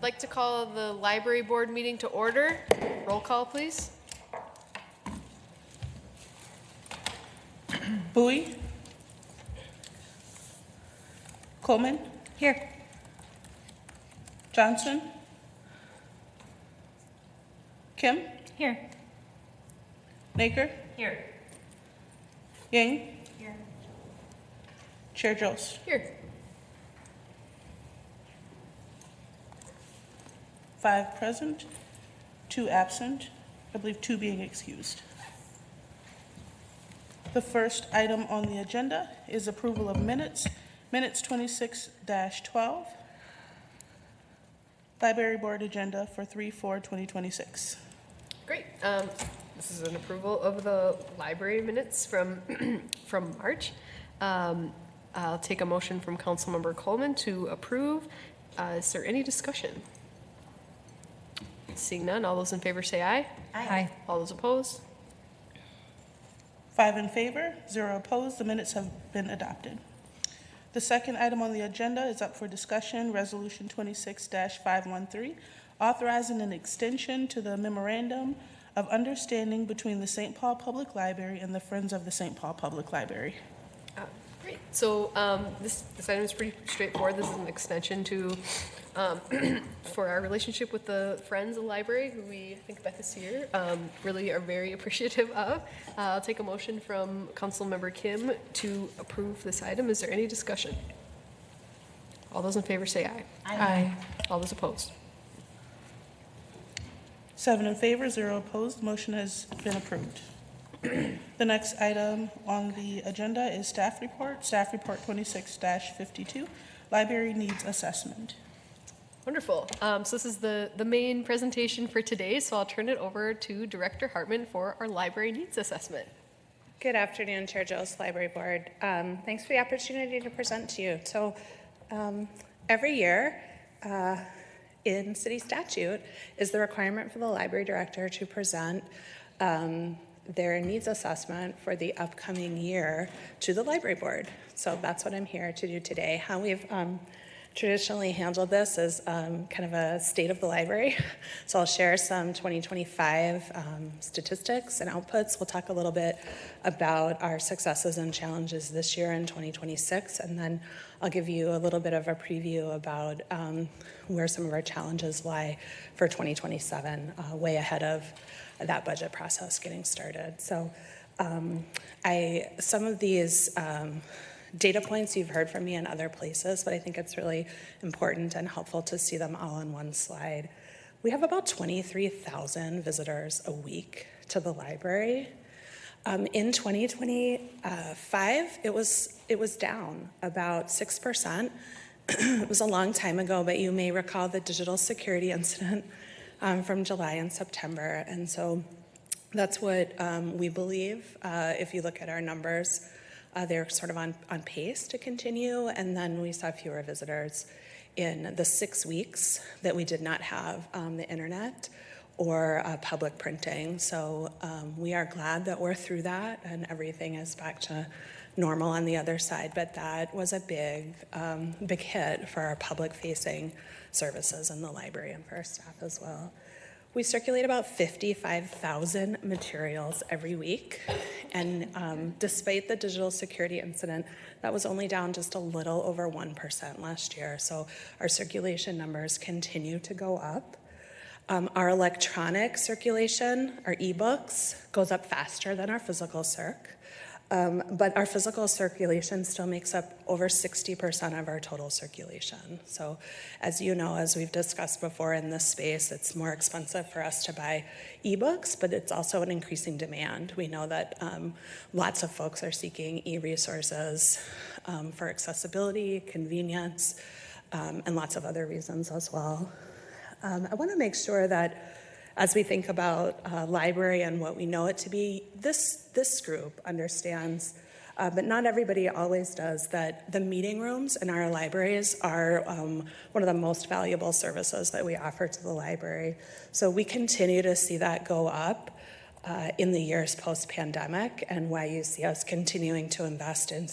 like to call the library board meeting to order. Roll call, please. Bowie? Coleman? Here. Johnson? Kim? Here. Naker? Here. Yang? Here. Chair Jost? Here. 5 present, 2 absent, I believe 2 being excused. The first item on the agenda is approval of minutes. Minutes 26-12. Library Board agenda for 3/4/2026. Great. This is an approval of the library minutes from from March. I'll take a motion from Councilmember Coleman to approve. Is there any discussion? Seeing none, all those in favor say aye. Aye. All those opposed? 5 in favor, 0 opposed. The minutes have been adopted. The second item on the agenda is up for discussion, Resolution 26-513, authorizing an extension to the Memorandum of Understanding between the St. Paul Public Library and the Friends of the St. Paul Public Library. Great. So this item is pretty straightforward. This is an extension to for our relationship with the Friends of the Library, who we, I think Beth is here, really are very appreciative of. I'll take a motion from Councilmember Kim to approve this item. Is there any discussion? All those in favor say aye. Aye. All those opposed? 7 in favor, 0 opposed. The motion has been approved. The next item on the agenda is staff report. Staff report 26-52, library needs assessment. Wonderful. So this is the main presentation for today, so I'll turn it over to Director Hartman for our library needs assessment. Good afternoon, Chair Jost, Library Board. Thanks for the opportunity to present to you. So every year in city statute is the requirement for the library director to present their needs assessment for the upcoming year to the library board. So that's what I'm here to do today. How we've traditionally handled this is kind of a state of the library. So I'll share some 2025 statistics and outputs. We'll talk a little bit about our successes and challenges this year in 2026, and then I'll give you a little bit of a preview about where some of our challenges lie for 2027, way ahead of that budget process getting started. So some of these data points you've heard from me in other places, but I think it's really important and helpful to see them all on one slide. We have about 23,000 visitors a week to the library. In 2025, it was down about 6%. It was a long time ago, but you may recall the digital security incident from July and September, and so that's what we believe. If you look at our numbers, they're sort of on pace to continue, and then we saw fewer visitors in the 6 weeks that we did not have the internet or public printing. So we are glad that we're through that and everything is back to normal on the other side, but that was a big hit for our public-facing services in the library and for our staff as well. We circulate about 55,000 materials every week, and despite the digital security incident, that was only down just a little over 1% last year. So our circulation numbers continue to go up. Our electronic circulation, our ebooks, goes up faster than our physical circ. But our physical circulation still makes up over 60% of our total circulation. So as you know, as we've discussed before in this space, it's more expensive for us to buy ebooks, but it's also an increasing demand. We know that lots of folks are seeking e-resources for accessibility, convenience, and lots of other reasons as well. I want to make sure that as we think about library and what we know it to be, this group understands, but not everybody always does, that the meeting rooms in our libraries are one of the most valuable services that we offer to the library. So we continue to see that go up in the years post-pandemic, and why you see us continuing to invest in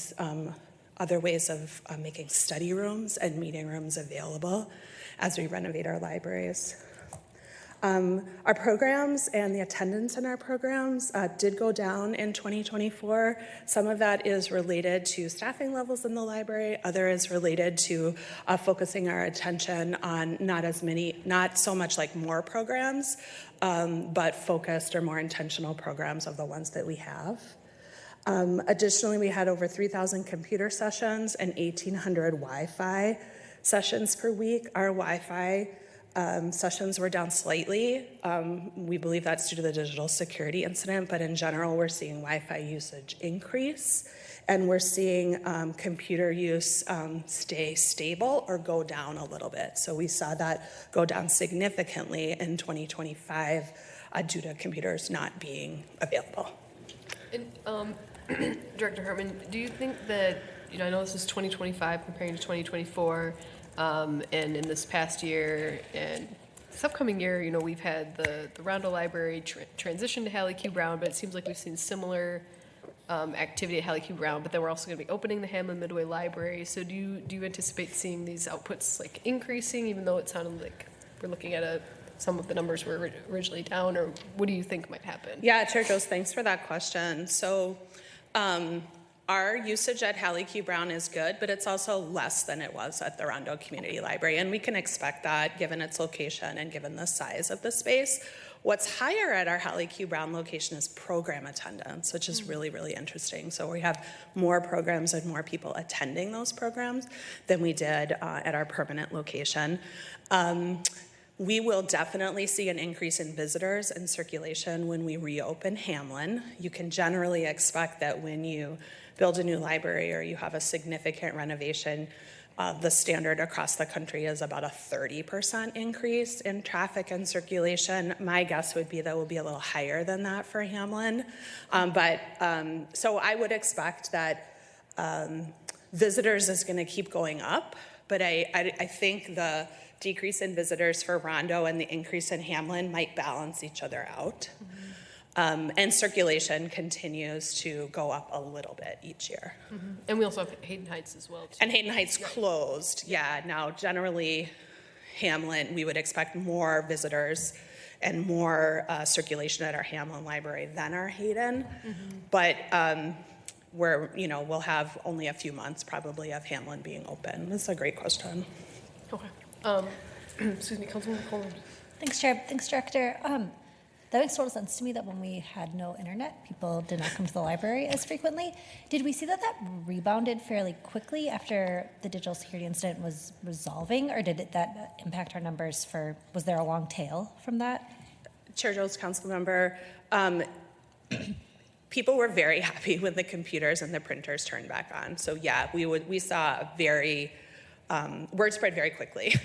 other ways of making study rooms and meeting rooms available as we renovate our libraries. Our programs and the attendance in our programs did go down in 2024. Some of that is related to staffing levels in the library. Other is related to focusing our attention on not so much like more programs, but focused or more intentional programs of the ones that we have. Additionally, we had over 3,000 computer sessions and 1,800 Wi-Fi sessions per week. Our Wi-Fi sessions were down slightly. We believe that's due to the digital security incident, but in general, we're seeing Wi-Fi usage increase, and we're seeing computer use stay stable or go down a little bit. So we saw that go down significantly in 2025 due to computers not being available. And Director Hartman, do you think that, I know this is 2025 comparing to 2024, and in this past year and this upcoming year, we've had the Rondo Library transition to Hallie Q. Brown, but it seems like we've seen similar activity at Hallie Q. Brown, but then we're also going to be opening the Hamlin Midway Library. So do you anticipate seeing these outputs like increasing, even though it sounded like we're looking at some of the numbers were originally down, or what do you think might happen? Yeah, Chair Jones, thanks for that question. So our usage at Hallie Q. Brown is good, but it's also less than it was at the Rondo Community Library, and we can expect that given its location and given the size of the space. What's higher at our Hallie Q. Brown location is program attendance, which is really, really interesting. So we have more programs and more people attending those programs than we did at our permanent location. We will definitely see an increase in visitors and circulation when we reopen Hamlin. You can generally expect that when you build a new library or you have a significant renovation, the standard across the country is about a 30% increase in traffic and circulation. My guess would be that will be a little higher than that for Hamlin. So I would expect that visitors is going to keep going up, but I think the decrease in visitors for Rondo and the increase in Hamlin might balance each other out. And circulation continues to go up a little bit each year. And we also have Hayden Heights as well, too. And Hayden Heights closed, yeah. Now, generally, Hamlin, we would expect more visitors and more circulation at our Hamlin Library than our Hayden. But we'll have only a few months probably of Hamlin being open. That's a great question. Okay. Excuse me, Councilwoman Coleman. Thanks, Chair. Thanks, Director. That makes total sense to me that when we had no internet, people did not come to the library as frequently. Did we see that rebounded fairly quickly after the digital security incident was resolving, or did that impact our numbers was there a long tail from that? Chair Jones, council member, people were very happy when the computers and the printers turned back on. So yeah, we saw a word spread very quickly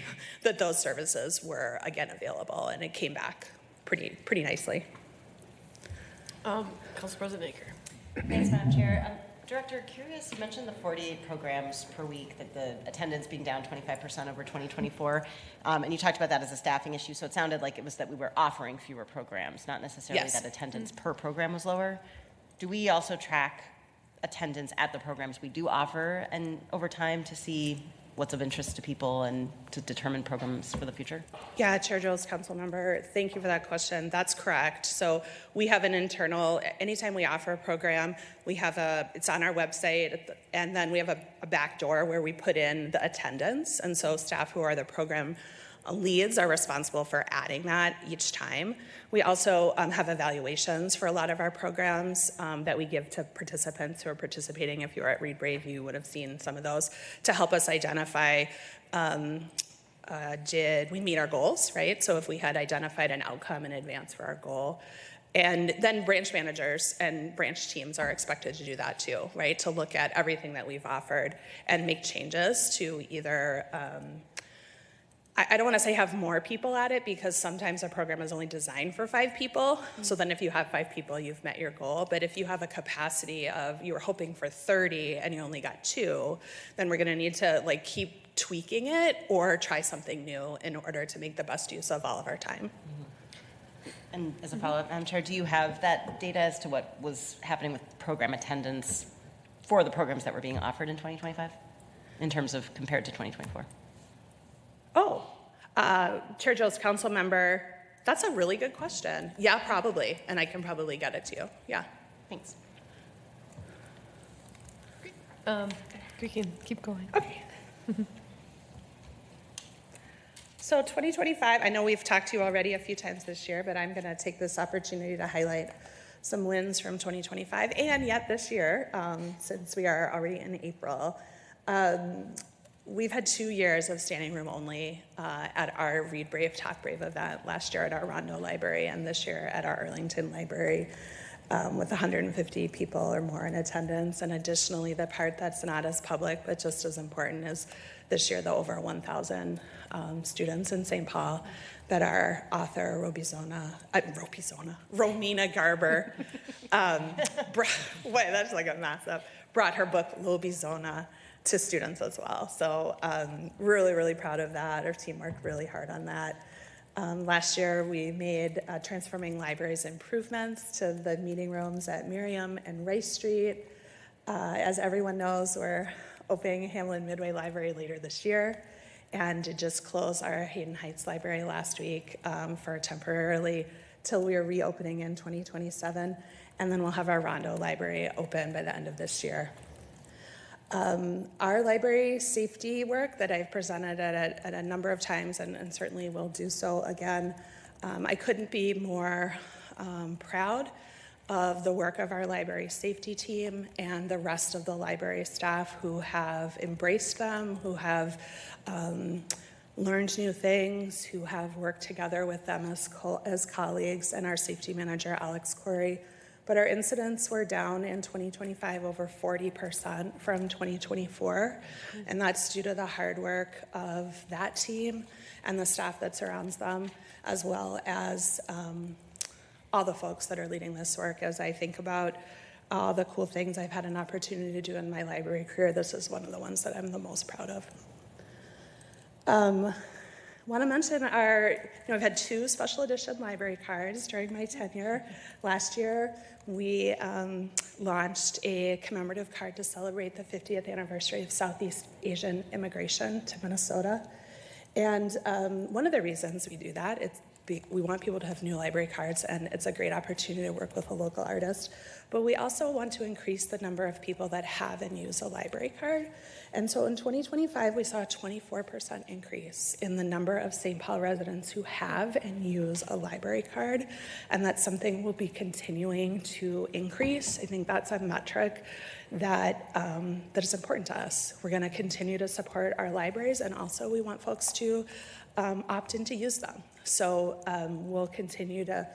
that those services were again available, and it came back pretty nicely. Council President Aker. Thanks, Madam Chair. Director, curious, you mentioned the 48 programs per week, that the attendance being down 25% over 2024, and you talked about that as a staffing issue, so it sounded like it was that we were offering fewer programs, not necessarily that attendance per program was lower. Do we also track attendance at the programs we do offer and over time to see what's of interest to people and to determine programs for the future? Yeah, Chair Jones, council member, thank you for that question. That's correct. So we have an internal, anytime we offer a program, it's on our website, and then we have a back door where we put in the attendance. And so staff who are the program leads are responsible for adding that each time. We also have evaluations for a lot of our programs that we give to participants who are participating. If you were at Read Brave, you would have seen some of those to help us identify, did we meet our goals, right? So if we had identified an outcome in advance for our goal. And then branch managers and branch teams are expected to do that too, right? To look at everything that we've offered and make changes to either I don't want to say have more people at it, because sometimes a program is only designed for 5 people. So then if you have 5 people, you've met your goal. But if you have a capacity of, you were hoping for 30 and you only got 2, then we're going to need to keep tweaking it or try something new in order to make the best use of all of our time. And as a follow-up, Madam Chair, do you have that data as to what was happening with program attendance for the programs that were being offered in 2025 in terms of compared to 2024? Oh, Chair Joe's council member, that's a really good question. Yeah, probably, and I can probably get it to you. Yeah. Thanks. We can keep going. Okay. So 2025, I know we've talked to you already a few times this year, but I'm going to take this opportunity to highlight some wins from 2025 and yet this year, since we are already in April. We've had 2 years of standing room only at our Read Brave, Talk Brave event, last year at our Rondo Library and this year at our Arlington Library, with 150 people or more in attendance. And additionally, the part that's not as public but just as important is this year the over 1,000 students in St. Paul that our author Romina Garber, that's like a mess up, brought her book Lobizona to students as well. So really, really proud of that. Our team worked really hard on that. Last year, we made Transforming Libraries improvements to the meeting rooms at Miriam and Rice Street. As everyone knows, we're opening Hamlin Midway Library later this year, and to just close our Hayden Heights Library last week for temporarily till we are reopening in 2027, and then we'll have our Rondo Library open by the end of this year. Our library safety work that I've presented at a number of times and certainly will do so again, I couldn't be more proud of the work of our library safety team and the rest of the library staff who have embraced them, who have learned new things, who have worked together with them as colleagues, and our safety manager, Alex Corey. But our incidents were down in 2025 over 40% from 2024, and that's due to the hard work of that team and the staff that surrounds them, as well as all the folks that are leading this work. As I think about all the cool things I've had an opportunity to do in my library career, this is one of the ones that I'm the most proud of. Want to mention I've had 2 special edition library cards during my tenure. Last year, we launched a commemorative card to celebrate the 50th anniversary of Southeast Asian immigration to Minnesota. And one of the reasons we do that, we want people to have new library cards, and it's a great opportunity to work with a local artist. But we also want to increase the number of people that have and use a library card. And so in 2025, we saw a 24% increase in the number of St. Paul residents who have and use a library card. And that's something we'll be continuing to increase. I think that's a metric that is important to us. We're going to continue to support our libraries, and also we want folks to opt in to use them. So we'll continue to,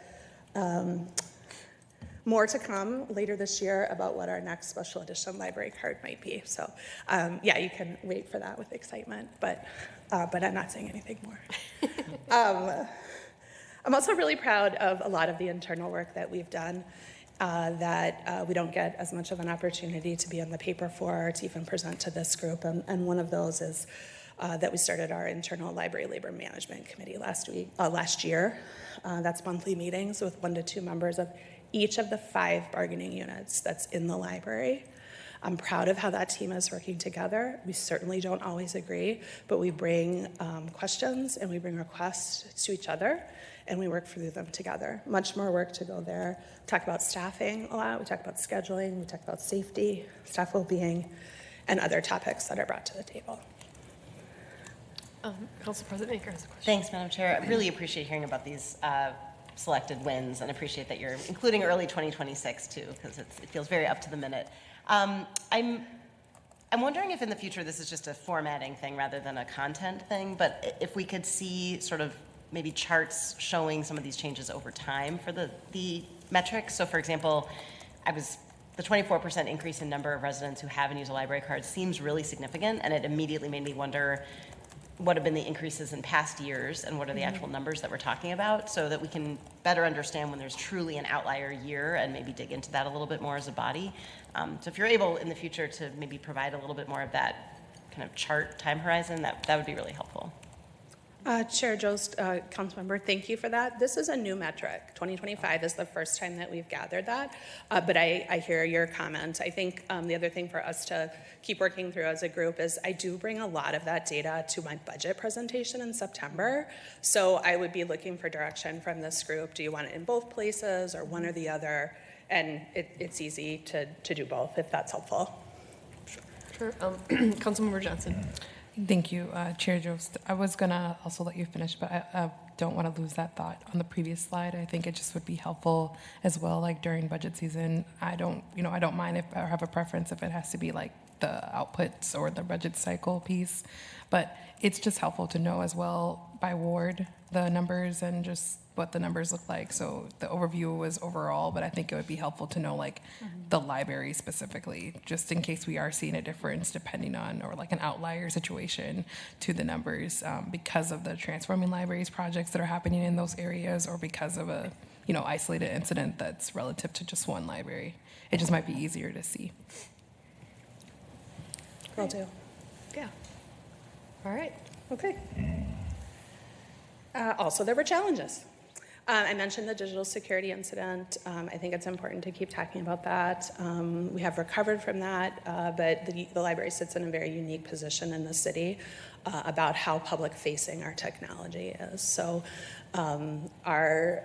more to come later this year about what our next special edition library card might be. So yeah, you can wait for that with excitement, but I'm not saying anything more. I'm also really proud of a lot of the internal work that we've done that we don't get as much of an opportunity to be in the paper for, or to even present to this group. And one of those is that we started our internal library labor management committee last year. That's monthly meetings with 1 to 2 members of each of the 5 bargaining units that's in the library. I'm proud of how that team is working together. We certainly don't always agree, but we bring questions and we bring requests to each other, and we work through them together. Much more work to go there. We talk about staffing a lot. We talk about scheduling. We talk about safety, staff well-being, and other topics that are brought to the table. Council President Baker has a question. Thanks, Madam Chair. I really appreciate hearing about these selected wins, and appreciate that you're including early 2026 too, because it feels very up to the minute. I'm wondering if in the future this is just a formatting thing rather than a content thing, but if we could see sort of maybe charts showing some of these changes over time for the metrics. So for example, the 24% increase in number of residents who have and use a library card seems really significant, and it immediately made me wonder what have been the increases in past years and what are the actual numbers that we're talking about, so that we can better understand when there's truly an outlier year and maybe dig into that a little bit more as a body. So if you're able in the future to maybe provide a little bit more of that kind of chart time horizon, that would be really helpful. Chair Jost, Councilmember, thank you for that. This is a new metric. 2025 is the first time that we've gathered that, but I hear your comment. I think the other thing for us to keep working through as a group is I do bring a lot of that data to my budget presentation in September, so I would be looking for direction from this group. Do you want it in both places or one or the other? And it's easy to do both if that's helpful. Sure. Councilmember Johnson. Thank you, Chair Jost. I was gonna also let you finish, but I don't want to lose that thought on the previous slide. I think it just would be helpful as well, like during budget season. I don't mind if I have a preference if it has to be like the outputs or the budget cycle piece, but it's just helpful to know as well by ward the numbers and just what the numbers look like. So the overview was overall, but I think it would be helpful to know like the library specifically, just in case we are seeing a difference depending on, or like an outlier situation to the numbers because of the transforming libraries projects that are happening in those areas, or because of a isolated incident that's relative to just one library. It just might be easier to see. Will do. Yeah. All right. Okay. Also, there were challenges. I mentioned the digital security incident. I think it's important to keep talking about that. We have recovered from that, but the library sits in a very unique position in the city about how public-facing our technology is. So our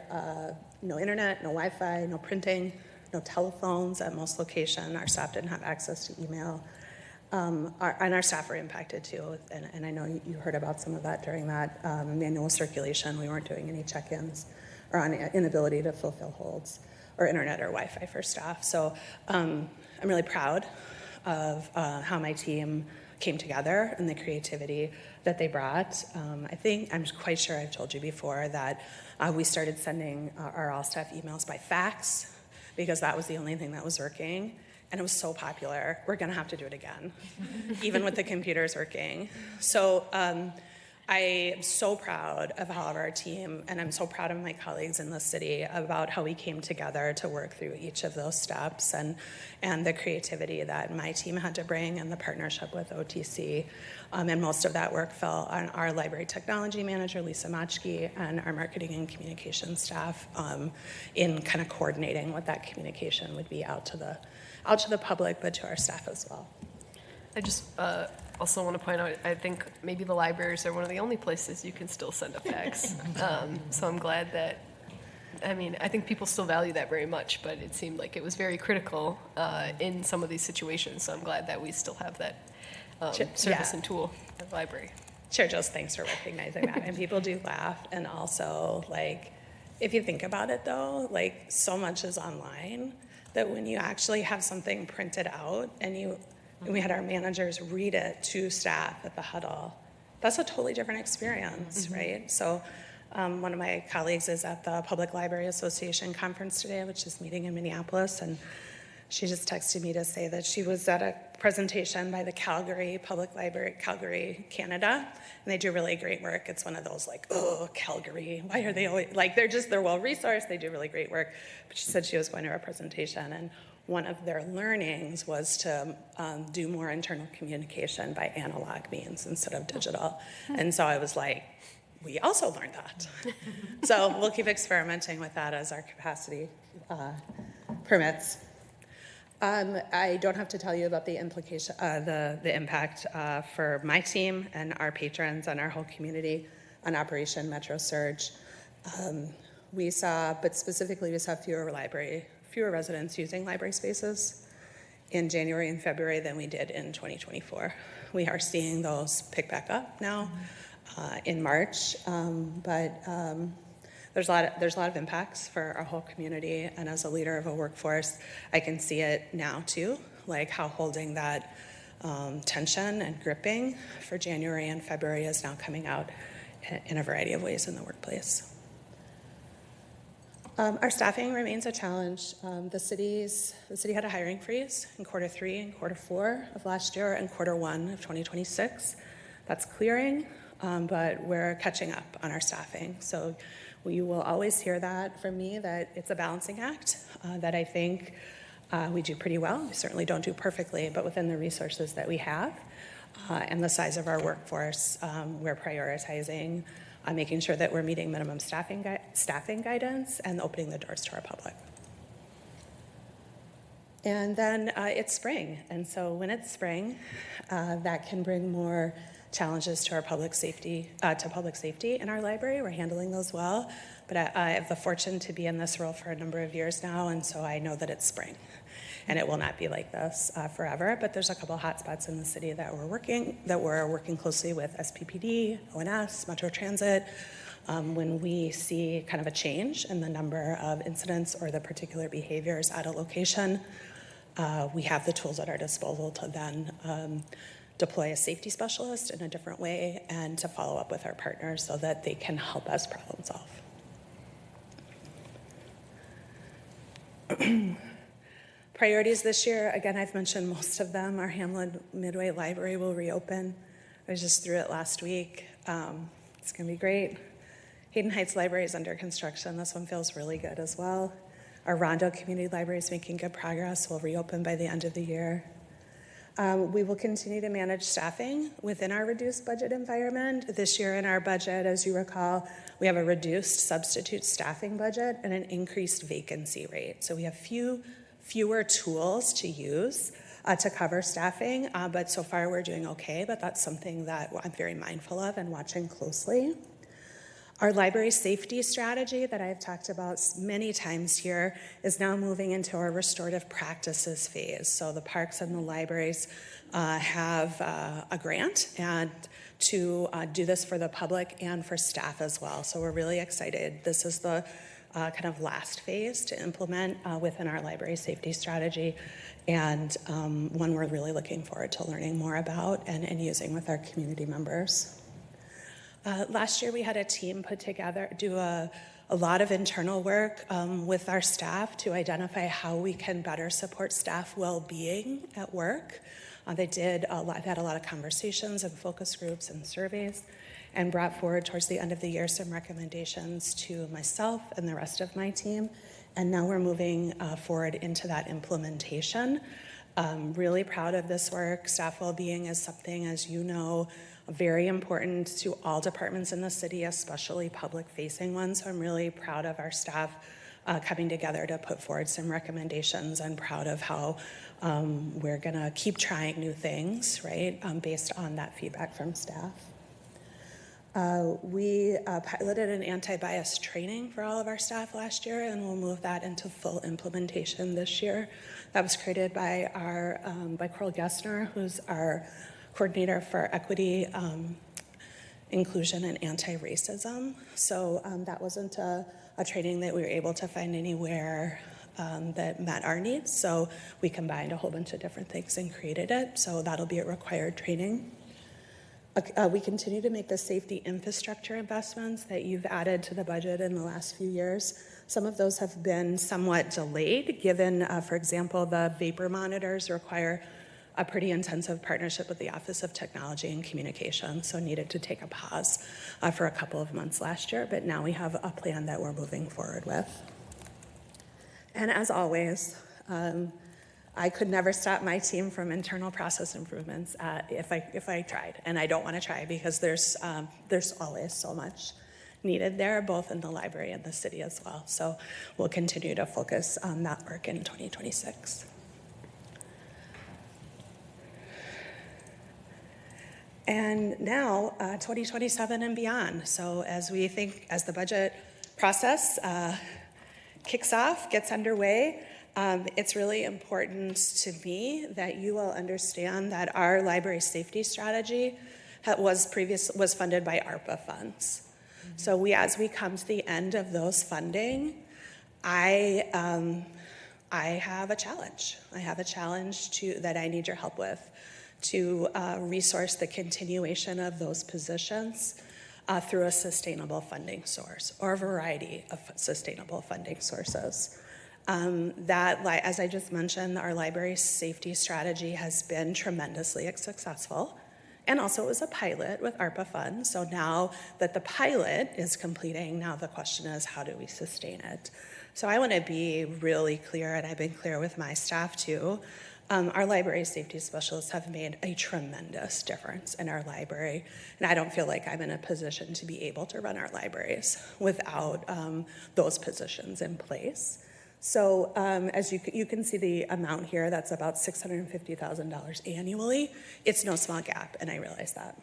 no internet, no Wi-Fi, no printing, no telephones at most locations. Our staff didn't have access to email. And our staff were impacted too, and I know you heard about some of that during that manual circulation. We weren't doing any check-ins, or on inability to fulfill holds, or internet or Wi-Fi for staff. So I'm really proud of how my team came together and the creativity that they brought. I'm quite sure I've told you before that we started sending our all-staff emails by fax because that was the only thing that was working. And it was so popular, we're gonna have to do it again, even with the computers working. So I am so proud of all of our team, and I'm so proud of my colleagues in the city about how we came together to work through each of those steps, and the creativity that my team had to bring, and the partnership with OTC. And most of that work fell on our library technology manager, Lisa Machke, and our marketing and communication staff in kind of coordinating what that communication would be out to the public, but to our staff as well. I just also want to point out, I think maybe the libraries are one of the only places you can still send a fax. So I'm glad that, I think people still value that very much, but it seemed like it was very critical in some of these situations. So I'm glad that we still have that service and tool at the library. Chair Jost, thanks for recognizing that. And people do laugh, and also, like, if you think about it though, like, so much is online that when you actually have something printed out and we had our managers read it to staff at the huddle, that's a totally different experience, right? So one of my colleagues is at the Public Library Association conference today, which is meeting in Minneapolis, and she just texted me to say that she was at a presentation by the Calgary Public Library, Calgary, Canada, and they do really great work. It's one of those like, oh, Calgary, why are they always, like, they're well-resourced, they do really great work. But she said she was going to a presentation, and one of their learnings was to do more internal communication by analog means instead of digital. And so I was like, we also learned that. So we'll keep experimenting with that as our capacity permits. I don't have to tell you about the implication, the impact for my team and our patrons and our whole community on Operation Metro Surge. We saw fewer residents using library spaces in January and February than we did in 2024. We are seeing those pick back up now in March, but there's a lot of impacts for our whole community, and as a leader of a workforce, I can see it now too, like how holding that tension and gripping for January and February is now coming out in a variety of ways in the workplace. Our staffing remains a challenge. The city had a hiring freeze in Q3 and Q4 of last year and Q1 of 2026. That's clearing, but we're catching up on our staffing. So you will always hear that from me, that it's a balancing act, that I think we do pretty well. We certainly don't do perfectly, but within the resources that we have, and the size of our workforce, we're prioritizing making sure that we're meeting minimum staffing guidance and opening the doors to our public. And then it's spring, and so when it's spring, that can bring more challenges to our public safety in our library. We're handling those well, but I have the fortune to be in this role for a number of years now, and so I know that it's spring, and it will not be like this forever. But there's a couple hot spots in the city that we're working closely with SPPD, ONS, Metro Transit. When we see kind of a change in the number of incidents or the particular behaviors at a location, we have the tools at our disposal to then deploy a safety specialist in a different way and to follow up with our partners so that they can help us problem solve. Priorities this year, again, I've mentioned most of them. Our Hamlin Midway Library will reopen. I was just through it last week. It's going to be great. Hayden Heights Library is under construction. This one feels really good as well. Our Rondo Community Library is making good progress. We'll reopen by the end of the year. We will continue to manage staffing within our reduced budget environment. This year in our budget, as you recall, we have a reduced substitute staffing budget and an increased vacancy rate. So we have fewer tools to use to cover staffing, but so far we're doing okay, but that's something that I'm very mindful of and watching closely. Our library safety strategy that I've talked about many times here is now moving into our restorative practices phase. So the parks and the libraries have a grant and to do this for the public and for staff as well. So we're really excited. This is the kind of last phase to implement within our library safety strategy, and one we're really looking forward to learning more about and using with our community members. Last year we had a team do a lot of internal work with our staff to identify how we can better support staff well-being at work. They had a lot of conversations and focus groups and surveys, and brought forward towards the end of the year some recommendations to myself and the rest of my team. And now we're moving forward into that implementation. Really proud of this work. Staff well-being is something, as you know, very important to all departments in the city, especially public-facing ones. So I'm really proud of our staff coming together to put forward some recommendations, and proud of how we're gonna keep trying new things, right, based on that feedback from staff. We piloted an anti-bias training for all of our staff last year, and we'll move that into full implementation this year. That was created by by Coral Gessner, who's our coordinator for equity, inclusion, and anti-racism. So that wasn't a training that we were able to find anywhere that met our needs. So we combined a whole bunch of different things and created it. So that'll be a required training. We continue to make the safety infrastructure investments that you've added to the budget in the last few years. Some of those have been somewhat delayed, given, for example, the vapor monitors require a pretty intensive partnership with the Office of Technology and Communication, so needed to take a pause for a couple of months last year, but now we have a plan that we're moving forward with. And as always, I could never stop my team from internal process improvements if I tried, and I don't want to try, because there's always so much needed there, both in the library and the city as well. So we'll continue to focus on that work in 2026. And now 2027 and beyond. So as the budget process kicks off, gets underway, it's really important to me that you all understand that our library safety strategy was funded by ARPA funds. Mm-hmm. So as we come to the end of those funding, I have a challenge. I have a challenge that I need your help with, to resource the continuation of those positions through a sustainable funding source, or a variety of sustainable funding sources. As I just mentioned, our library safety strategy has been tremendously successful, and also it was a pilot with ARPA funds. So now that the pilot is completing, now the question is, how do we sustain it? So I want to be really clear, and I've been clear with my staff too, Our library safety specialists have made a tremendous difference in our library, and I don't feel like I'm in a position to be able to run our libraries without those positions in place. So as you can see the amount here, that's about $650,000 annually. It's no small gap, and I realize that.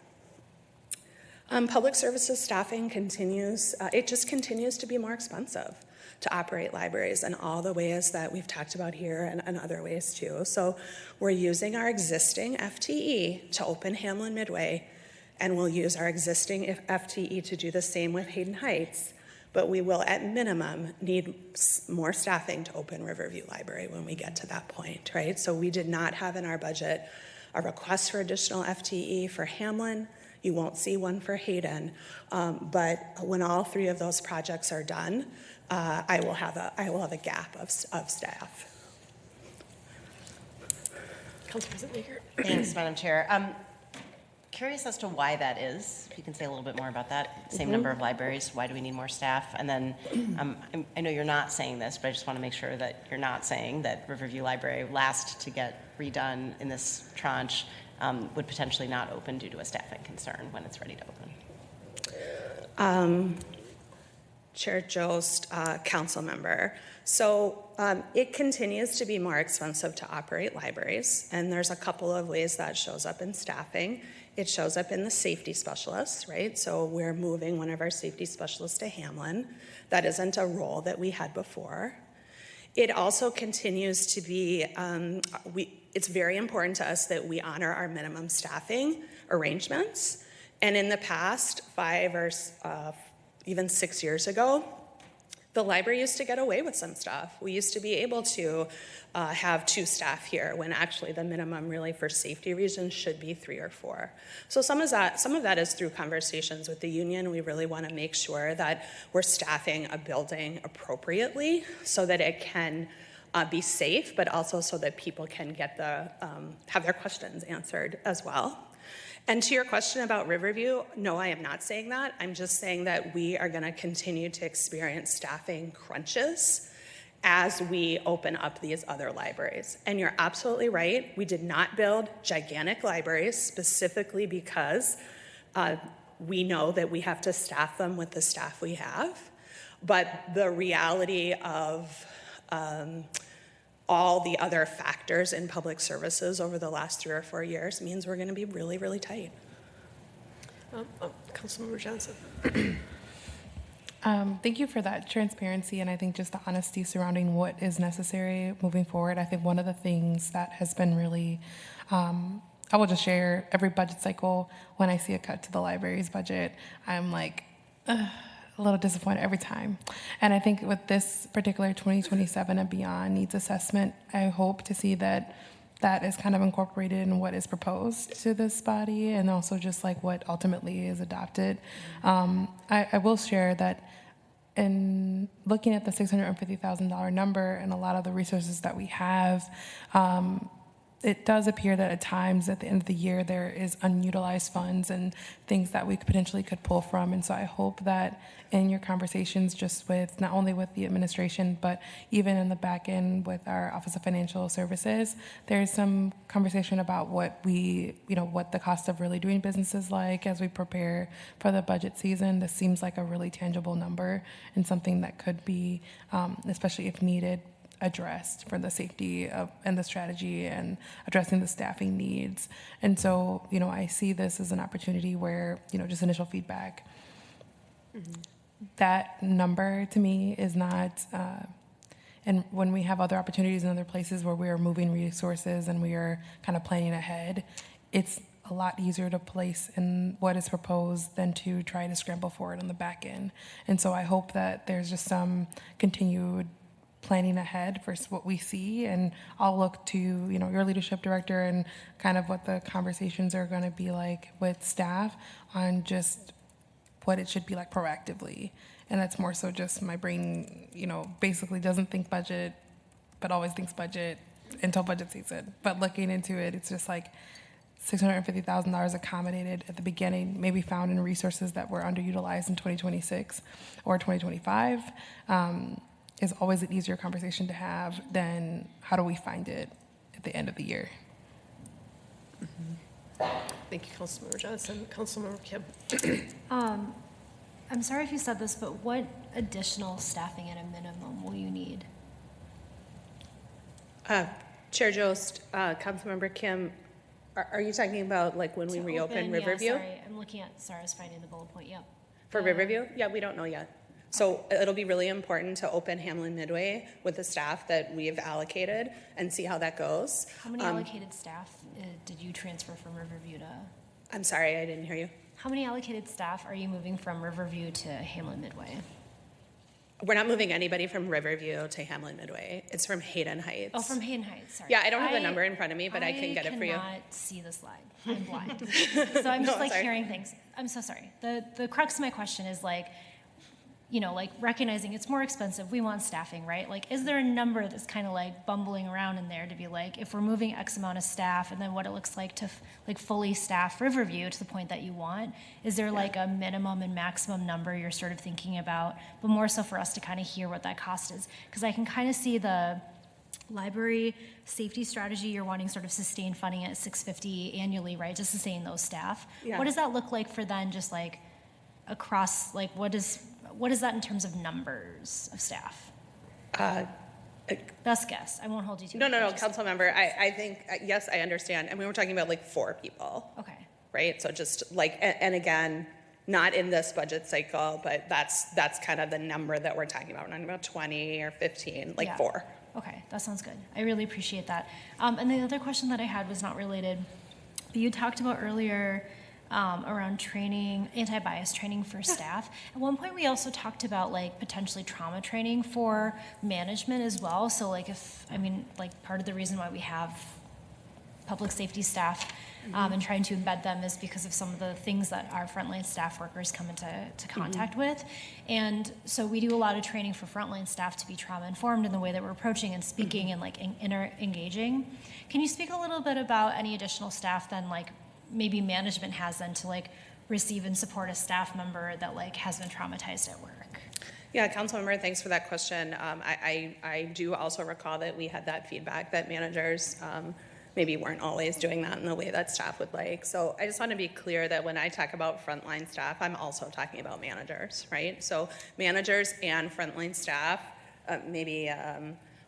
Public services staffing continues, it just continues to be more expensive to operate libraries in all the ways that we've talked about here and other ways too. So we're using our existing FTE to open Hamlin Midway, and we'll use our existing FTE to do the same with Hayden Heights, but we will at minimum need more staffing to open Riverview Library when we get to that point, right? So we did not have in our budget a request for additional FTE for Hamlin. You won't see one for Hayden, but when all three of those projects are done, I will have a gap of staff. Council President Baker. Thanks, Madam Chair. Curious as to why that is. If you can say a little bit more about that. Same number of libraries. Why do we need more staff? And then I know you're not saying this, but I just want to make sure that you're not saying that Riverview Library, last to get redone in this tranche, would potentially not open due to a staffing concern when it's ready to open. Chair Jost, council member. So it continues to be more expensive to operate libraries, and there's a couple of ways that shows up in staffing. It shows up in the safety specialists, right? So we're moving one of our safety specialists to Hamlin. That isn't a role that we had before. It also continues to be, it's very important to us that we honor our minimum staffing arrangements. And in the past, 5 or even 6 years ago, the library used to get away with some stuff. We used to be able to have 2 staff here when actually the minimum really for safety reasons should be 3 or 4. So some of that is through conversations with the union. We really want to make sure that we're staffing a building appropriately so that it can be safe, but also so that people can get have their questions answered as well. And to your question about Riverview, no, I am not saying that. I'm just saying that we are going to continue to experience staffing crunches as we open up these other libraries. And you're absolutely right. We did not build gigantic libraries specifically because we know that we have to staff them with the staff we have. But the reality of all the other factors in public services over the last 3 or 4 years means we're going to be really, really tight. Councilmember Johnson. Thank you for that transparency, and I think just the honesty surrounding what is necessary moving forward. I think one of the things that has been really, I will just share, every budget cycle, when I see a cut to the library's budget, I'm like, a little disappointed every time. And I think with this particular 2027 and beyond needs assessment, I hope to see that that is kind of incorporated in what is proposed to this body, and also just like what ultimately is adopted. I will share that in looking at the $650,000 number and a lot of the resources that we have, it does appear that at times at the end of the year there is unutilized funds and things that we potentially could pull from. And so I hope that in your conversations just with not only with the administration but even in the back end with our Office of Financial Services, there's some conversation about what what the cost of really doing business is like as we prepare for the budget season. This seems like a really tangible number and something that could be, especially if needed, addressed for the safety of and the strategy and addressing the staffing needs. And so, I see this as an opportunity where, just initial feedback, that number to me is not, and when we have other opportunities in other places where we are moving resources and we are kind of planning ahead, it's a lot easier to place in what is proposed than to try to scramble for it on the back end. And so I hope that there's just some continued planning ahead for what we see, and I'll look to your leadership director and kind of what the conversations are going to be like with staff on just what it should be like proactively. And that's more so just my brain basically doesn't think budget but always thinks budget until budget season. But looking into it, it's just like $650,000 accommodated at the beginning, maybe found in resources that were underutilized in 2026 or 2025. Is always an easier conversation to have than how do we find it at the end of the year. Thank you, Councilmember Johnson. Councilmember Kim. I'm sorry if you said this, but what additional staffing at a minimum will you need? Chair Jost, Councilmember Kim, are you talking about like when we To reopen open- Riverview? Yeah, sorry, I'm looking at, sorry, I was finding the bullet point, yep. For Riverview? Yeah, we don't know yet. So it'll be really important to open Hamlin Midway with the staff that we have allocated and see how that goes. How many allocated staff did you transfer from Riverview to? I'm sorry, I didn't hear you. How many allocated staff are you moving from Riverview to Hamlin Midway? We're not moving anybody from Riverview to Hamlin Midway. It's from Hayden Heights. Oh, from Hayden Heights, sorry. Yeah, I don't have the number in front of me, but I can get it for you. I cannot see the slide. I'm blind. So I'm just No, like sorry. hearing things. I'm so sorry. The crux of my question is like, you know, like recognizing it's more expensive, we want staffing, right? Like, is there a number that's kind of like bumbling around in there to be like, if we're moving X amount of staff and then what it looks like to like fully staff Riverview to the point that you want? Is there like a minimum and maximum number you're sort of thinking about, but more so for us to kind of hear what that cost is? Because I can kind of see the library safety strategy, you're wanting sort of sustained funding at $650 annually, right? Just sustain those staff. Yeah. What does that look like for then just like across, like what is that in terms of numbers of staff? Best guess. I won't hold you to No, it, no, no, just- council member, I think, yes, I understand. I mean, we're talking about like 4 people, Okay. right? So just like, and again, not in this budget cycle, but that's kind of the number that we're talking about. We're not talking about 20 or 15, like Yeah. 4. Okay, that sounds good. I really appreciate that. And the other question that I had was not related, but you talked about earlier around training, anti-bias training for staff. At one point, we also talked about like potentially trauma training for management as well. So like like part of the reason why we have public safety staff and trying to embed them is because of some of the things that our frontline staff workers come into contact with. And so we do a lot of training for frontline staff to be trauma informed in the way that we're approaching and speaking and like engaging. Can you speak a little bit about any additional staff then like maybe management has then to like receive and support a staff member that like has been traumatized at work? Yeah, Councilmember, thanks for that question. I do also recall that we had that feedback that managers maybe weren't always doing that in the way that staff would like. So I just want to be clear that when I talk about frontline staff, I'm also talking about managers, right? So managers and frontline staff, maybe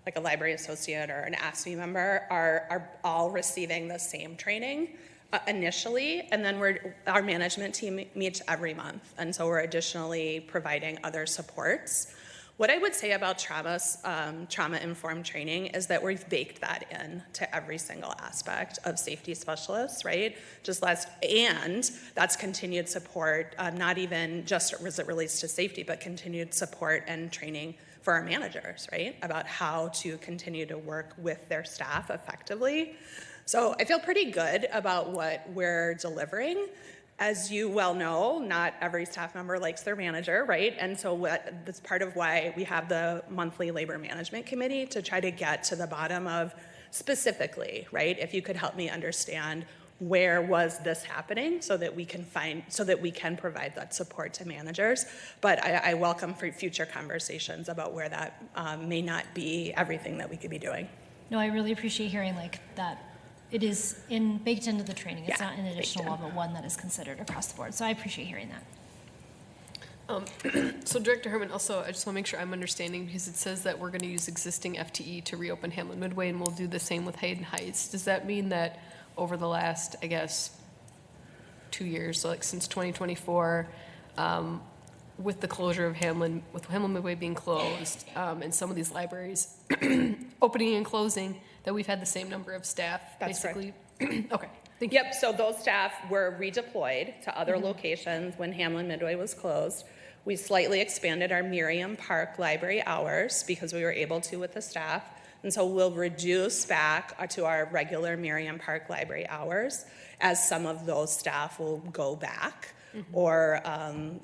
like a library associate or an ASME member are all receiving the same training initially, and then our management team meets every month, and so we're additionally providing other supports. What I would say about trauma-informed training is that we've baked that in to every single aspect of safety specialists, right? And that's continued support, not even just as it relates to safety, but continued support and training for our managers, right? About how to continue to work with their staff effectively. So I feel pretty good about what we're delivering. As you well know, not every staff member likes their manager, right? And so that's part of why we have the monthly labor management committee to try to get to the bottom of specifically, right? If you could help me understand where was this happening so that we can provide that support to managers. But I welcome for future conversations about where that may not be everything that we could be doing. No, I really appreciate hearing like that. It is baked into the training. It's not an additional one, but one that is considered across the board. So I appreciate hearing that. So Director Herman, also, I just want to make sure I'm understanding because it says that we're going to use existing FTE to reopen Hamlin Midway and we'll do the same with Hayden Heights. Does that mean that over the last, I guess, 2 years, so like since 2024, with the closure of with Hamlin Midway being closed and some of these libraries opening and closing, that we've had the same number of staff, That's basically? Okay, thank you. Yep, so those staff were redeployed to other locations when Hamlin Midway was closed. We slightly expanded our Miriam Park library hours because we were able to with the staff. And so we'll reduce back to our regular Miriam Park library hours as some of those staff will go back or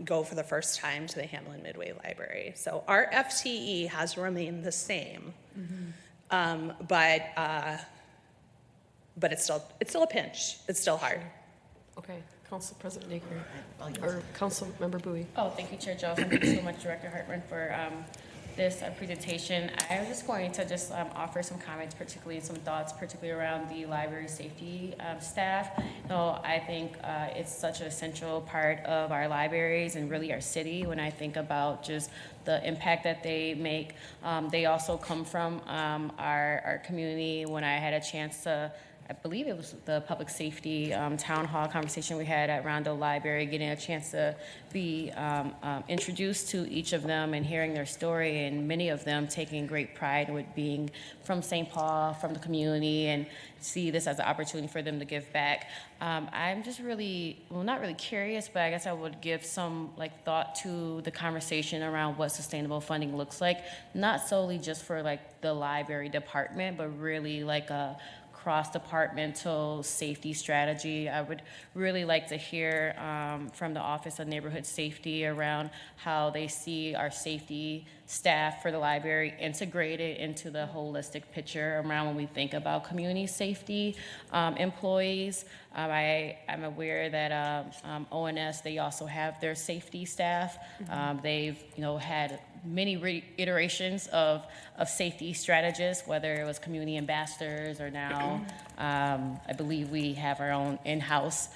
go for the first time to the Hamlin Midway Library. So our FTE has remained the same. But it's still a pinch. It's still hard. Okay, Council President Naker, or Council Member Bowie. Oh, thank you, Chair Jones, and thank you so much, Director Hartman, for this presentation. I was just going to just offer some comments, particularly some thoughts, particularly around the library safety staff. I think it's such an essential part of our libraries and really our city. When I think about just the impact that they make, they also come from our community. When I had a chance to, I believe it was the public safety town hall conversation we had at Rondo Library, getting a chance to be introduced to each of them and hearing their story, and many of them taking great pride with being from St. Paul, from the community, and see this as an opportunity for them to give back. I'm just really, well, not really curious, but I guess I would give some thought to the conversation around what sustainable funding looks like, not solely just for the library department, but really a cross-departmental safety strategy. I would really like to hear from the Office of Neighborhood Safety around how they see our safety staff for the library integrated into the holistic picture around when we think about community safety employees. I'm aware that ONS, they also have their safety staff. They've had many iterations of safety strategists, whether it was community ambassadors or now I believe we have our own in-house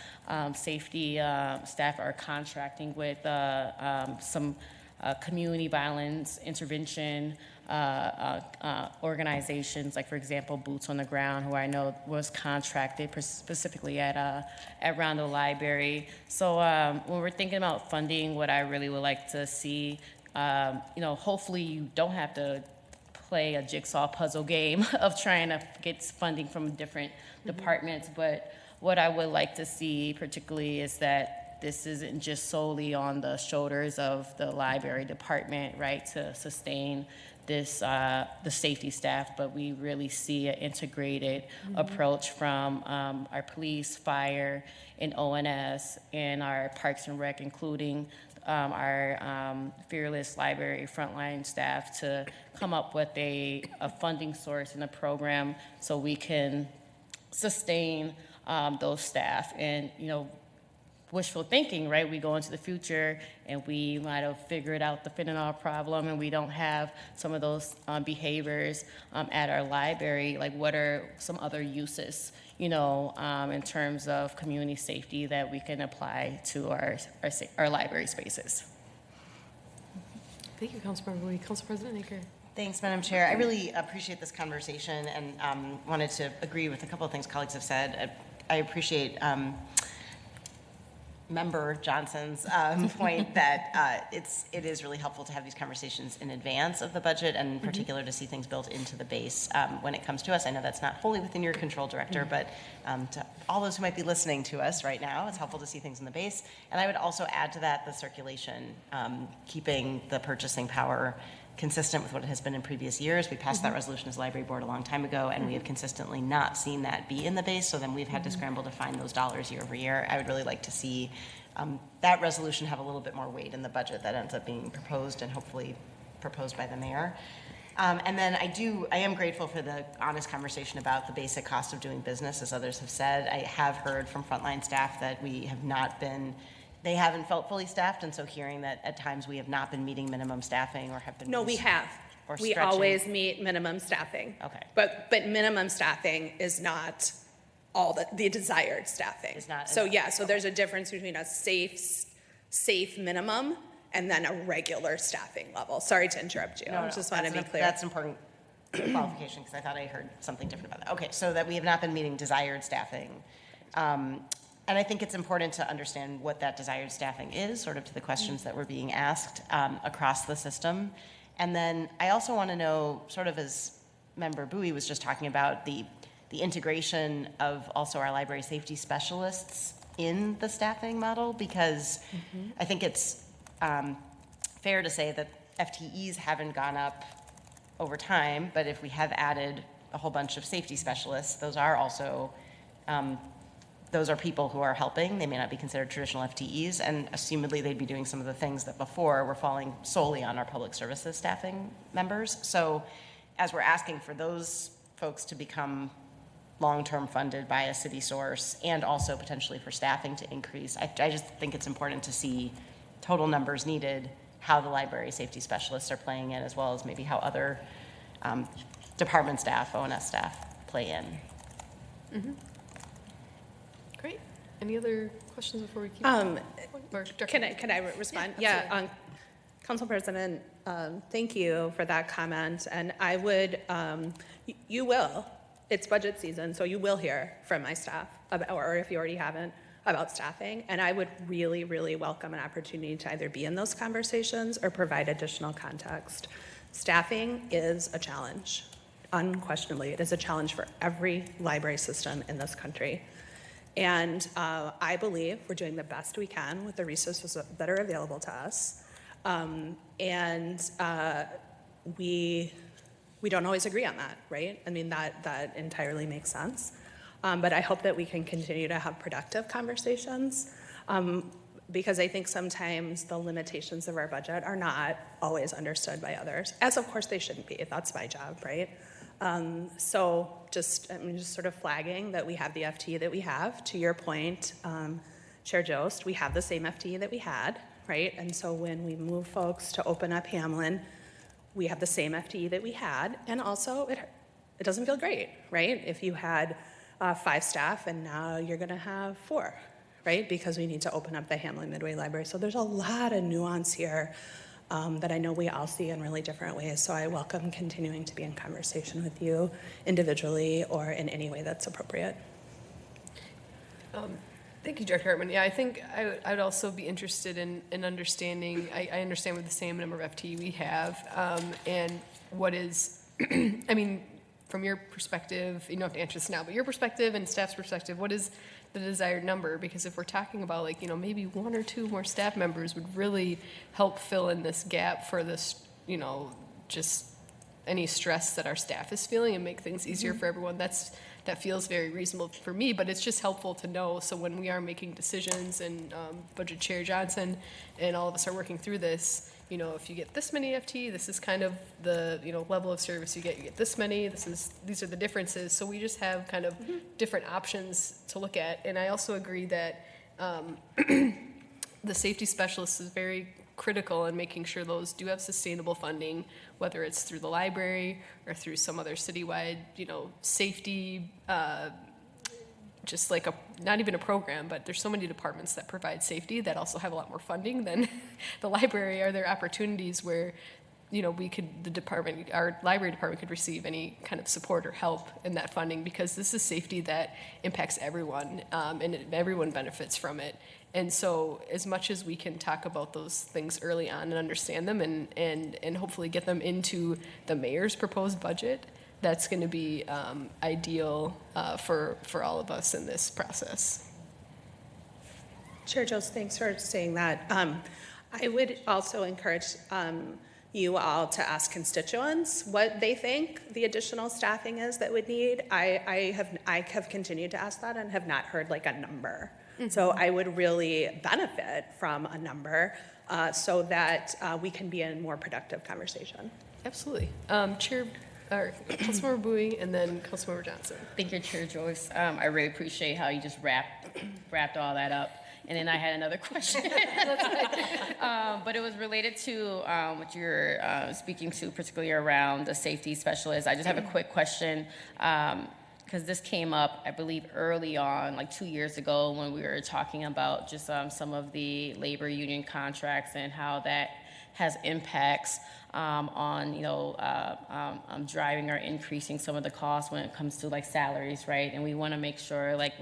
safety staff are contracting with some community violence intervention organizations, like for example Boots on the Ground, who I know was contracted specifically at Rondo Library. So when we're thinking about funding, what I really would like to see, hopefully you don't have to play a jigsaw puzzle game of trying to get funding from different departments, but what I would like to see particularly is that this isn't just solely on the shoulders of the library department, right, to sustain this, the safety staff, but we really see an integrated approach from our police, fire, and ONS, and our Parks and Rec, including our Fearless Library frontline staff, to come up with a funding source and a program so we can sustain those staff. And, wishful thinking, right? We go into the future and we might have figured out the fentanyl problem and we don't have some of those behaviors at our library. Like, what are some other uses, in terms of community safety that we can apply to our library spaces? Thank you, Councilmember Bowie. Council President Aker. Thanks, Madam Chair. I really appreciate this conversation and wanted to agree with a couple of things colleagues have said. I appreciate Member Johnson's point that it is really helpful to have these conversations in advance of the budget, and in particular to see things built into the base when it comes to us. I know that's not wholly within your control, Director, but to all those who might be listening to us right now, it's helpful to see things in the base. And I would also add to that the circulation, keeping the purchasing power consistent with what it has been in previous years. We passed that resolution as library board a long time ago, and we have consistently not seen that be in the base, so then we've had to scramble to find those dollars year over year. I would really like to see that resolution have a little bit more weight in the budget that ends up being proposed and hopefully proposed by the mayor. And then I am grateful for the honest conversation about the basic cost of doing business, as others have said. I have heard from frontline staff that they haven't felt fully staffed, and so hearing that at times we have not been meeting minimum staffing or have been... No, we have. We stretching. always meet minimum staffing. Okay. But minimum staffing is not all the desired staffing. It's not. So yeah, so there's a difference between a safe minimum and then a regular staffing level. Sorry to interrupt you. I just want to be clear. That's important qualification, because I thought I heard something different about that. Okay, so that we have not been meeting desired staffing. And I think it's important to understand what that desired staffing is, sort of to the questions that were being asked across the system. And then I also want to know, sort of as Member Bowie was just talking about, the integration of also our library safety specialists in the staffing model, because I think it's fair to say that FTEs haven't gone up over time, but if we have added a whole bunch of safety specialists, those are also those are people who are helping. They may not be considered traditional FTEs, and assumedly they'd be doing some of the things that before were falling solely on our public services staffing members. So as we're asking for those folks to become long-term funded by a city source, and also potentially for staffing to increase, I just think it's important to see total numbers needed, how the library safety specialists are playing in, as well as maybe how other department staff, ONS staff play in. Great. Any other questions before we keep? Or Dr. Can I respond? Yeah, Yeah, Council President, thank you for that comment. And I would, you will, it's budget season, so you will hear from my staff, about, or if you already haven't, about staffing. And I would really, really welcome an opportunity to either be in those conversations or provide additional context. Staffing is a challenge. Unquestionably, it is a challenge for every library system in this country. And I believe we're doing the best we can with the resources that are available to us. We don't always agree on that, right? I mean, that entirely makes sense. But I hope that we can continue to have productive conversations, because I think sometimes the limitations of our budget are not always understood by others, as of course they shouldn't be. That's my job, right? So I'm just sort of flagging that we have the FTE that we have. To your point, Chair Jost, we have the same FTE that we had, right? And so when we move folks to open up Hamlin, we have the same FTE that we had. And also, it doesn't feel great, right? If you had 5 staff and now you're going to have 4, right? Because we need to open up the Hamlin Midway Library. So there's a lot of nuance here that I know we all see in really different ways. So I welcome continuing to be in conversation with you individually or in any way that's appropriate. Thank you, Director Hartman. Yeah, I think I would also be interested in understanding, I understand with the same number of FTE we have, and what is, I mean, from your perspective, you don't have to answer this now, but your perspective and staff's perspective, what is the desired number? Because if we're talking about, like, you know, maybe 1 or 2 more staff members would really help fill in this gap for this, you know, just any stress that our staff is feeling and make things easier for everyone. That feels very reasonable for me, but it's just helpful to know. So when we are making decisions, and Budget Chair Johnson and all of us are working through this, you know, if you get this many FTE, this is kind of the, you know, level of service you get this many, these are the differences. So we just have kind of different options to look at. And I also agree that the safety specialist is very critical in making sure those do have sustainable funding, whether it's through the library or through some other citywide, you know, safety, just like not even a program, but there's so many departments that provide safety that also have a lot more funding than the library. Are there opportunities where, you know, our library department could receive any kind of support or help in that funding, because this is safety that impacts everyone, and everyone benefits from it. And so as much as we can talk about those things early on and understand them and hopefully get them into the mayor's proposed budget, that's going to be ideal for all of us in this process. Chair Jost, thanks for saying that. I would also encourage you all to ask constituents what they think the additional staffing is that would need. I have continued to ask that and have not heard like a number. Mm-hmm. So I would really benefit from a number so that we can be in more productive conversation. Absolutely. Councilmember Bowie and then Councilmember Johnson. Thank you, Chair Joyce. I really appreciate how you just wrapped all that up. And then I had another question. But it was related to what you're speaking to, particularly around the safety specialist. I just have a quick question. Because this came up, I believe, early on, like 2 years ago, when we were talking about just some of the labor union contracts and how that has impacts on, you know, driving or increasing some of the costs when it comes to like salaries, right? And we want to make sure like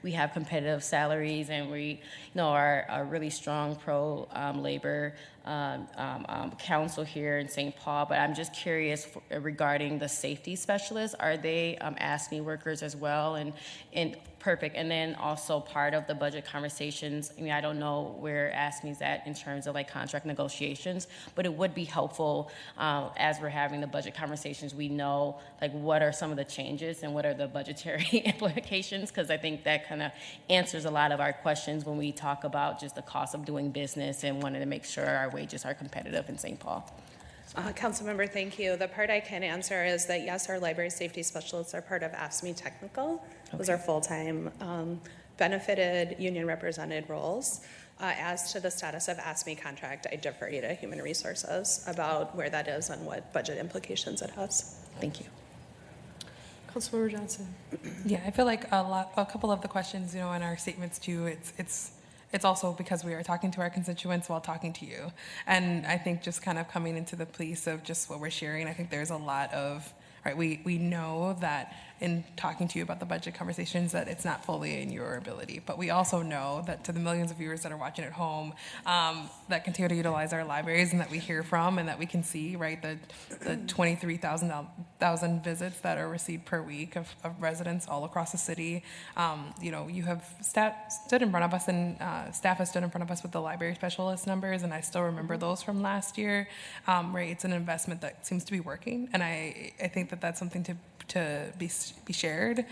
we have competitive salaries and we, you know, are a really strong pro labor council here in St. Paul. But I'm just curious regarding the safety specialists. Are they ASME workers as well? And perfect. And then also part of the budget conversations, I mean, I don't know where ASME's at in terms of like contract negotiations, but it would be helpful as we're having the budget conversations, we know like what are some of the changes and what are the budgetary implications, because I think that kind of answers a lot of our questions when we talk about just the cost of doing business and wanting to make sure our wages are competitive in St. Paul. Councilmember, thank you. The part I can answer is that yes, our library safety specialists are part of ASME Technical. Okay. Those are full-time benefited union represented roles. As to the status of ASME contract, I defer you to Human Resources about where that is and what budget implications it has. Thank you. Councilmember Johnson. Yeah, I feel like a couple of the questions, in our statements too, it's also because we are talking to our constituents while talking to you. And I think just kind of coming into the place of just what we're sharing, I think there's a lot of, right, we know that in talking to you about the budget conversations that it's not fully in your ability. But we also know that to the millions of viewers that are watching at home that continue to utilize our libraries and that we hear from and that we can see, right, the 23,000 visits that are received per week of residents all across the city. You have staff stood in front of us and staff has stood in front of us with the library specialist numbers, and I still remember those from last year. Right, it's an investment that seems to be working, and I think that that's something to be shared.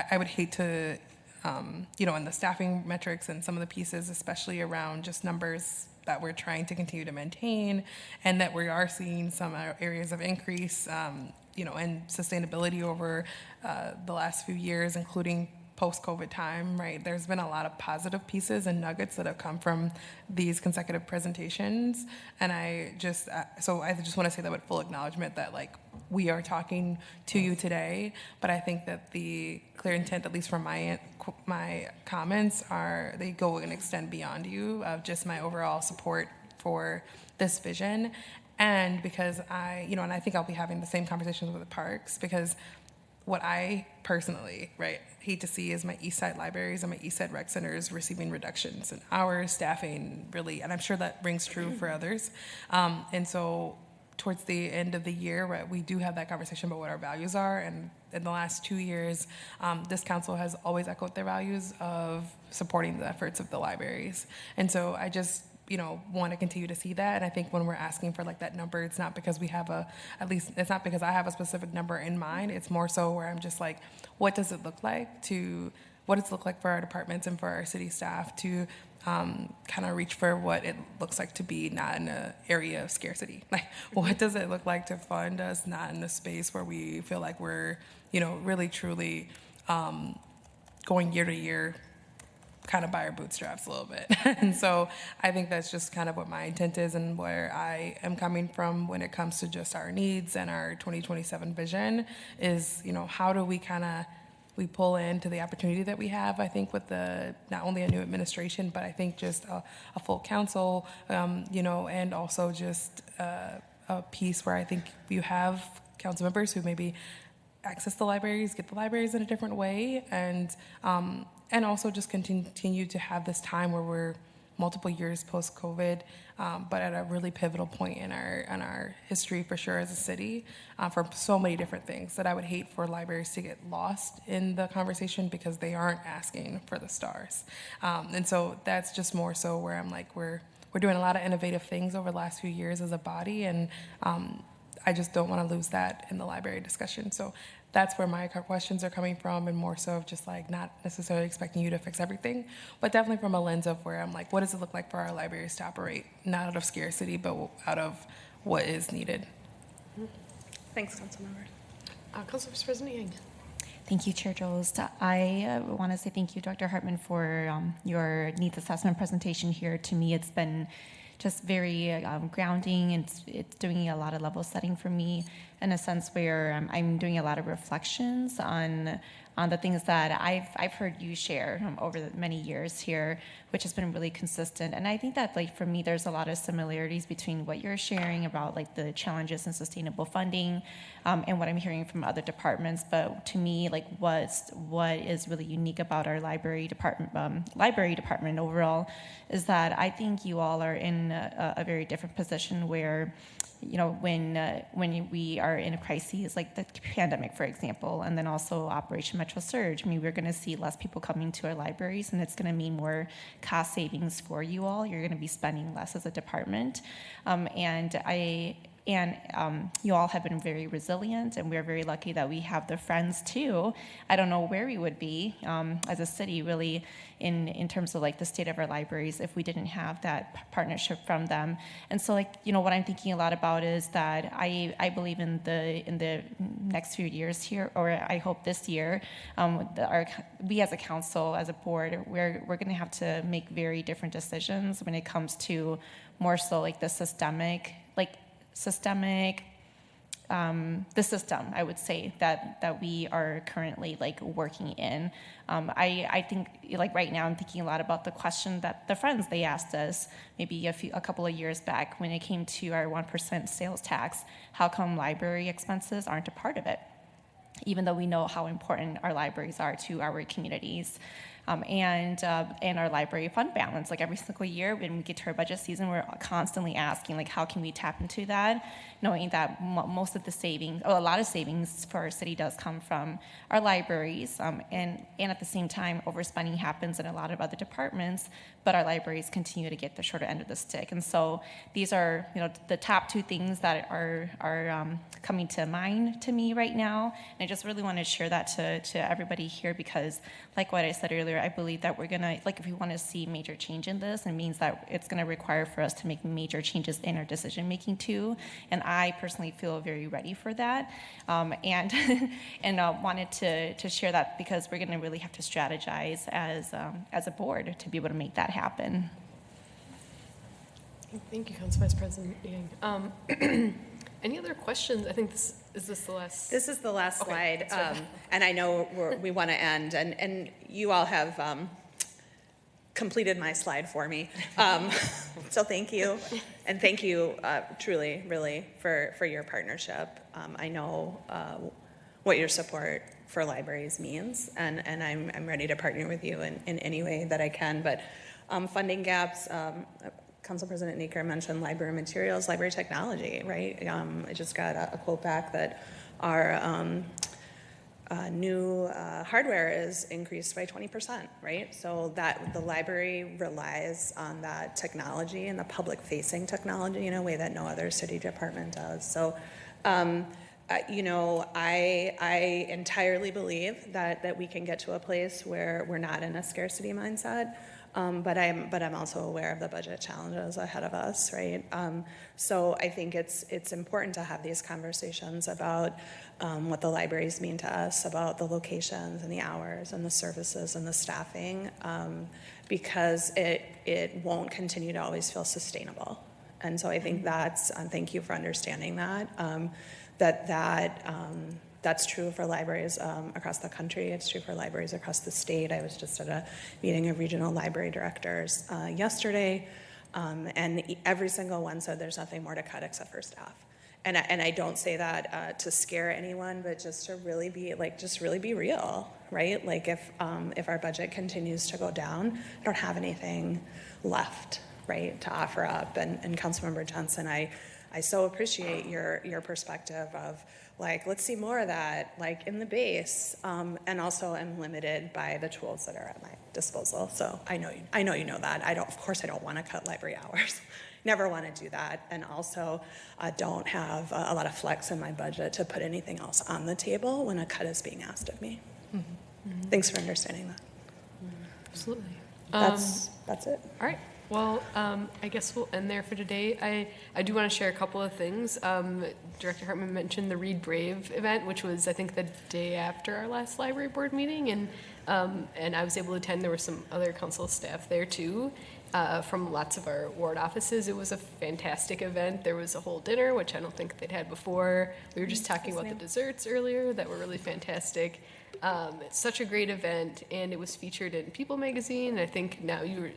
I would hate to, in the staffing metrics and some of the pieces, especially around just numbers that we're trying to continue to maintain, and that we are seeing some areas of increase, and sustainability over the last few years, including post-COVID time, right? There's been a lot of positive pieces and nuggets that have come from these consecutive presentations. And I just want to say that with full acknowledgement that we are talking to you today, but I think that the clear intent, at least from my comments, they go and extend beyond you of just my overall support for this vision. And because and I think I'll be having the same conversations with the parks, because what I personally, hate to see is my East Side libraries and my East Side rec centers receiving reductions in hours, staffing, really, and I'm sure that rings true for others. And so towards the end of the year, right, we do have that conversation about what our values are. And in the last 2 years, this council has always echoed their values of supporting the efforts of the libraries. And so I just want to continue to see that. And I think when we're asking for that number, it's not because it's not because I have a specific number in mind. It's more so where I'm just what does it look like for our departments and for our city staff to kind of reach for what it looks like to be not in an area of scarcity. What does it look like to fund us not in a space where we feel like we're, really truly going year to year kind of by our bootstraps a little bit. And so I think that's just kind of what my intent is and where I am coming from when it comes to just our needs and our 2027 vision is, how do we we pull into the opportunity that we have, I think, with not only a new administration, but I think just a full council, and also just a piece where I think you have council members who maybe access the libraries, get the libraries in a different way, and also just continue to have this time where we're multiple years post-COVID, but at a really pivotal point in our history for sure as a city, for so many different things that I would hate for libraries to get lost in the conversation because they aren't asking for the stars. And so that's just more so where I'm we're doing a lot of innovative things over the last few years as a body, and I just don't want to lose that in the library discussion. So that's where my questions are coming from, and more so of just not necessarily expecting you to fix everything, but definitely from a lens of where I'm what does it look like for our libraries to operate, not out of scarcity, but out of what is needed. Thanks, Councilmember. Council Vice President Yang. Thank you, Chair Jost. I want to say thank you, Dr. Hartman, for your needs assessment presentation here. To me, it's been just very grounding, and it's doing a lot of level setting for me in a sense where I'm doing a lot of reflections on the things that I've heard you share over the many years here, which has been really consistent. And I think that for me, there's a lot of similarities between what you're sharing about the challenges in sustainable funding and what I'm hearing from other departments. But to me, what is really unique about our library department overall is that I think you all are in a very different position where when we are in a crisis like the pandemic, for example, and then also Operation Metro Surge, we're going to see less people coming to our libraries, and it's going to mean more cost savings for you all. You're going to be spending less as a department. And And you all have been very resilient, and we're very lucky that we have the Friends too. I don't know where we would be as a city, really, in terms of like the state of our libraries if we didn't have that partnership from them. And so, like, you know, what I'm thinking a lot about is that I believe in the next few years here, or I hope this year, we as a council, as a board, we're going to have to make very different decisions when it comes to more so like the systemic, the system, I would say, that we are currently like working in. I think like right now I'm thinking a lot about the question that the Friends, they asked us maybe a couple of years back when it came to our 1% sales tax. How come library expenses aren't a part of it? Even though we know how important our libraries are to our communities. And our library fund balance. Like every single year when we get to our budget season, we're constantly asking, like, how can we tap into that, knowing that most of the savings, a lot of savings for our city does come from our libraries, and at the same time, overspending happens in a lot of other departments, but our libraries continue to get the shorter end of the stick. And so these are, you know, the top two things that are coming to mind to me right now. And I just really want to share that to everybody here because, like what I said earlier, I believe that we're gonna, like, if we want to see major change in this, it means that it's going to require for us to make major changes in our decision making too. And I personally feel very ready for that, and wanted to share that because we're going to really have to strategize as a board to be able to make that happen. Thank you, Council Vice President Yang. Any other questions? I think is this the last? This is the last Okay, slide, and I know we want to end, and you all have completed my slide for me. So thank you, and thank you truly, really, for your partnership. I know what your support for libraries means, and I'm ready to partner with you in any way that I can. But funding gaps. Council President Naker mentioned library materials, library technology, right? I just got a quote back that our new hardware is increased by 20%, right? So that the library relies on that technology and the public-facing technology in a way that no other city department does. So, you know, I entirely believe that we can get to a place where we're not in a scarcity mindset. But I'm also aware of the budget challenges ahead of us, right? So I think it's important to have these conversations about what the libraries mean to us, about the locations and the hours and the services and the staffing, because it won't continue to always feel sustainable. And so I think thank you for understanding that. That's true for libraries across the country. It's true for libraries across the state. I was just at a meeting of regional library directors yesterday, and every single one said there's nothing more to cut except for staff. And I don't say that to scare anyone, but just to really be real, right? Like if our budget continues to go down, I don't have anything left, right, to offer up. And Councilmember Johnson, I so appreciate your perspective of, like, let's see more of that, like, in the base, and also I'm limited by the tools that are at my disposal. So I know you know that. Of course I don't want to cut library hours. Never want to do that. And also don't have a lot of flex in my budget to put anything else on the table when a cut is being asked of me. Mm-hmm. Mm-hmm. Thanks for understanding that. Absolutely. That's it. All right. Well, I guess we'll end there for today. I do want to share a couple of things. Director Hartman mentioned the Read Brave event, which was, I think, the day after our last library board meeting, and I was able to attend. There were some other council staff there too, from lots of our ward offices. It was a fantastic event. There was a whole dinner, which I don't think they'd had before. We were just talking about the desserts earlier that were really fantastic. It's such a great event, and it was featured in People magazine. I think now you were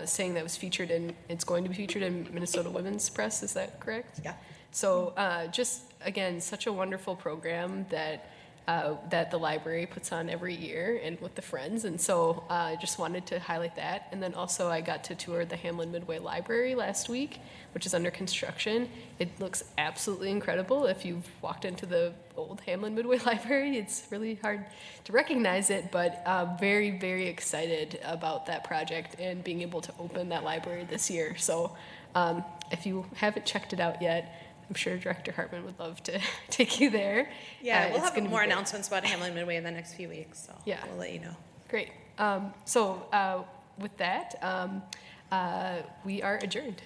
saying that it's going to be featured in Minnesota Women's Press. Is that correct? Yeah. So just, again, such a wonderful program that the library puts on every year and with the Friends. And so I just wanted to highlight that. And then also I got to tour the Hamlin Midway Library last week, which is under construction. It looks absolutely incredible. If you've walked into the old Hamlin Midway Library, it's really hard to recognize it, but very, very excited about that project and being able to open that library this year. So if you haven't checked it out yet, I'm sure Director Hartman would love to take you there. Yeah, we'll It's have gonna be more great. announcements about Hamlin Midway in the next few weeks, so Yeah. we'll let you know. Great. With that, we are adjourned.